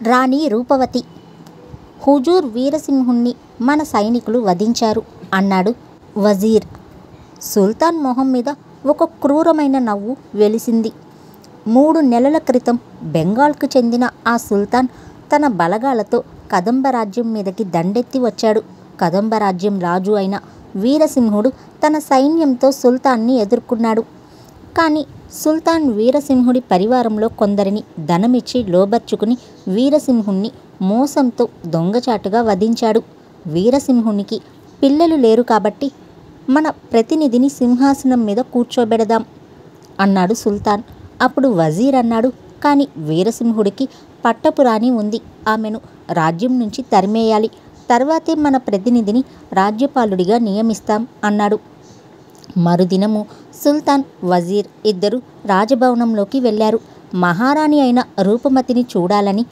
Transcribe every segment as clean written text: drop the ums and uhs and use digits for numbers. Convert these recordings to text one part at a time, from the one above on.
రాణి రూపవతి. హుజూర్ వీరసింహుణ్ణి మన సైనికులు వధించారు అన్నాడు వజీర్. సుల్తాన్ మొహం మీద ఒక క్రూరమైన నవ్వు వెలిసింది. 3 నెలల క్రితం బెంగాల్కు చెందిన ఆ సుల్తాన్ తన బలగాలతో కదంబరాజ్యం మీదకి దండెత్తి వచ్చాడు. కదంబరాజ్యం రాజు అయిన వీరసింహుడు తన సైన్యంతో సుల్తాన్ని ఎదుర్కొన్నాడు. కానీ సుల్తాన్ వీరసింహుడి పరివారంలో కొందరిని ధనమిచ్చి లోబర్చుకుని వీరసింహుణ్ణి మోసంతో దొంగచాటుగా వధించాడు. వీరసింహునికి పిల్లలు లేరు కాబట్టి మన ప్రతినిధిని సింహాసనం మీద కూర్చోబెడదాం అన్నాడు సుల్తాన్. అప్పుడు వజీర్ అన్నాడు, కానీ వీరసింహుడికి పట్టపురాణి ఉంది, ఆమెను రాజ్యం నుంచి తరిమేయాలి, తర్వాతే మన ప్రతినిధిని రాజ్యపాలుడిగా నియమిస్తాం అన్నాడు. మరుదినము సుల్తాన్, వజీర్ ఇద్దరు రాజభవనంలోకి వెళ్ళారు. మహారాణి అయిన రూపమతిని చూడాలని,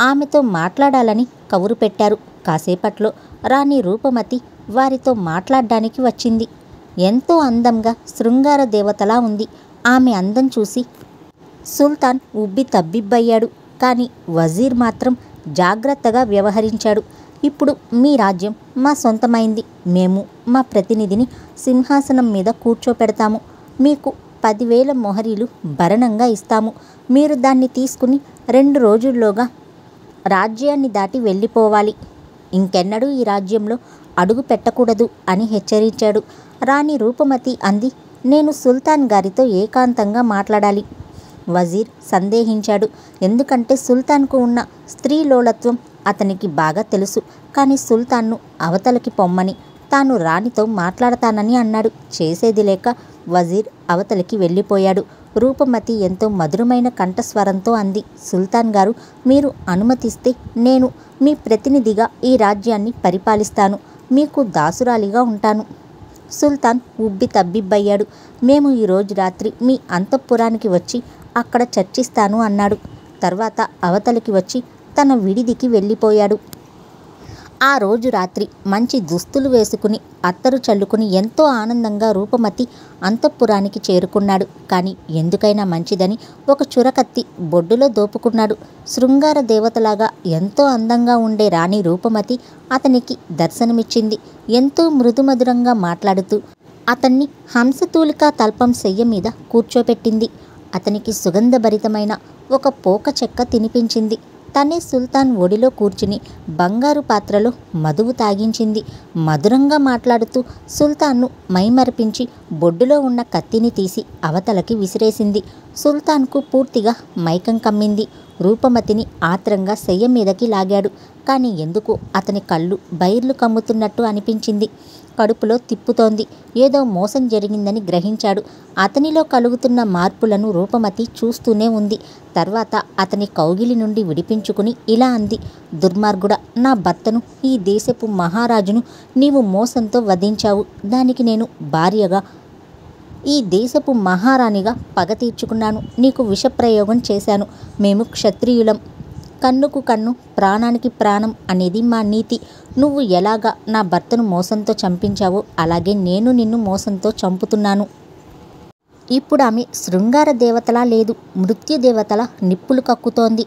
ఆమెతో మాట్లాడాలని కబురు పెట్టారు. కాసేపట్లో రాణి రూపమతి వారితో మాట్లాడడానికి వచ్చింది. ఎంతో అందంగా శృంగార దేవతలా ఉంది. ఆమె అందం చూసి సుల్తాన్ ఉబ్బి తబ్బిబ్బయ్యాడు. కానీ వజీర్ మాత్రం జాగ్రత్తగా వ్యవహరించాడు. ఇప్పుడు మీ రాజ్యం మా సొంతమైంది. మేము మా ప్రతినిధిని సింహాసనం మీద కూర్చోపెడతాము. మీకు 10,000 మొహరీలు భరణంగా ఇస్తాము. మీరు దాన్ని తీసుకుని 2 రోజుల్లోగా రాజ్యాన్ని దాటి వెళ్ళిపోవాలి. ఇంకెన్నడూ ఈ రాజ్యంలో అడుగు పెట్టకూడదు అని హెచ్చరించాడు. రాణి రూపమతి అంది, నేను సుల్తాన్ గారితో ఏకాంతంగా మాట్లాడాలి. వజీర్ సందేహించాడు. ఎందుకంటే సుల్తాన్కు ఉన్న స్త్రీలోలత్వం అతనికి బాగా తెలుసు. కానీ సుల్తాన్ను అవతలకి పొమ్మని, తాను రాణితో మాట్లాడతానని అన్నాడు. చేసేది లేక వజీర్ అవతలికి వెళ్ళిపోయాడు. రూపమతి ఎంతో మధురమైన కంఠస్వరంతో అంది, సుల్తాన్ గారు, మీరు అనుమతిస్తే నేను మీ ప్రతినిధిగా ఈ రాజ్యాన్ని పరిపాలిస్తాను. మీకు దాసురాలిగా ఉంటాను. సుల్తాన్ ఉబ్బి తబ్బిబ్బయ్యాడు. మేము ఈరోజు రాత్రి మీ అంతఃపురానికి వచ్చి అక్కడ చర్చిస్తాను అన్నాడు. తర్వాత అవతలికి వచ్చి తన విడిదికి వెళ్ళిపోయాడు. ఆ రోజు రాత్రి మంచి దుస్తులు వేసుకుని అత్తరు చల్లుకుని ఎంతో ఆనందంగా రూపమతి అంతఃపురానికి చేరుకున్నాడు. కానీ ఎందుకైనా మంచిదని ఒక చురకత్తి బొడ్డులో దోపుకున్నాడు. శృంగార దేవతలాగా ఎంతో అందంగా ఉండే రాణి రూపమతి అతనికి దర్శనమిచ్చింది. ఎంతో మృదుమధురంగా మాట్లాడుతూ అతన్ని హంసతూలికా తల్పం శయ్య మీద కూర్చోపెట్టింది. అతనికి సుగంధభరితమైన ఒక పోక చెక్క తినిపించింది. తనే సుల్తాన్ ఒడిలో కూర్చుని బంగారు పాత్రలో మధువు తాగించింది. మధురంగా మాట్లాడుతూ సుల్తాన్ను మైమరపించి బొడ్డులో ఉన్న కత్తిని తీసి అవతలకి విసిరేసింది. సుల్తాన్కు పూర్తిగా మైకం కమ్మింది. రూపమతిని ఆత్రంగా శయ్య మీదకి లాగాడు. కానీ ఎందుకు అతని కళ్ళు బైర్లు కమ్ముతున్నట్టు అనిపించింది. కడుపులో తిప్పుతోంది. ఏదో మోసం జరిగిందని గ్రహించాడు. అతనిలో కలుగుతున్న మార్పులను రూపమతి చూస్తూనే ఉంది. తర్వాత అతని కౌగిలి నుండి విడిపించుకుని ఇలా అంది, దుర్మార్గుడా, నా భర్తను, ఈ దేశపు మహారాజును నీవు మోసంతో వధించావు. దానికి నేను భార్యగా, ఈ దేశపు మహారాణిగా పగ తీర్చుకున్నాను. నీకు విషప్రయోగం చేశాను. మేము క్షత్రియులం. కన్నుకు కన్ను, ప్రాణానికి ప్రాణం అనేది మా నీతి. నువ్వు ఎలాగా నా భర్తను మోసంతో చంపించావో అలాగే నేను నిన్ను మోసంతో చంపుతున్నాను. ఇప్పుడు ఆమె శృంగార దేవతలా లేదు, మృత్యుదేవతలా నిప్పులు కక్కుతోంది.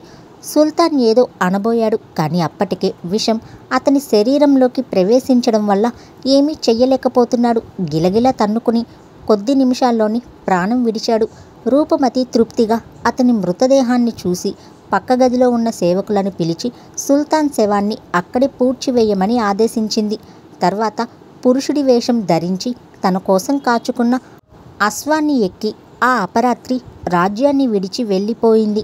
సుల్తాన్ ఏదో అనబోయాడు. కానీ అప్పటికే విషం అతని శరీరంలోకి ప్రవేశించడం వల్ల ఏమీ చెయ్యలేకపోతున్నాడు. గిలగిల తన్నుకుని కొద్ది నిమిషాల్లోని ప్రాణం విడిచాడు. రూపమతి తృప్తిగా అతని మృతదేహాన్ని చూసి పక్క గదిలో ఉన్న సేవకులను పిలిచి సుల్తాన్ శవాన్ని అక్కడే పూడ్చివేయమని ఆదేశించింది. తర్వాత పురుషుడి వేషం ధరించి తన కోసం కాచుకున్న అశ్వాన్ని ఎక్కి ఆ అపరాత్రి రాజ్యాన్ని విడిచి వెళ్ళిపోయింది.